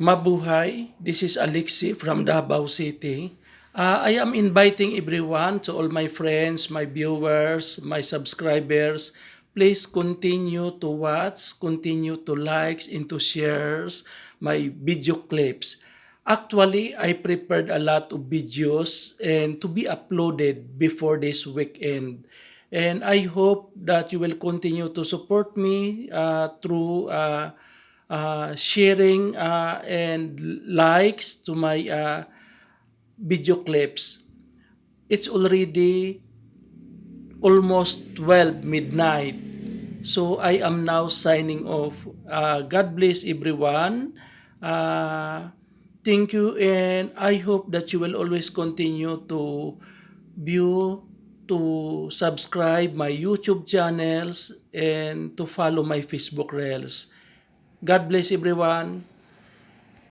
Mabuhay, this is Alexi from Davao City. I am inviting everyone, to all my friends, my viewers, my subscribers, please continue to watch, continue to likes and to shares my video clips. Actually, I prepared a lot of videos and to be uploaded before this weekend. And I hope that you will continue to support me through sharing and likes to my video clips. It's already almost 12 midnight. So I am now signing off. God bless everyone. Thank you, and I hope that you will always continue to view, to subscribe my YouTube channels, and to follow my Facebook Reels. God bless everyone.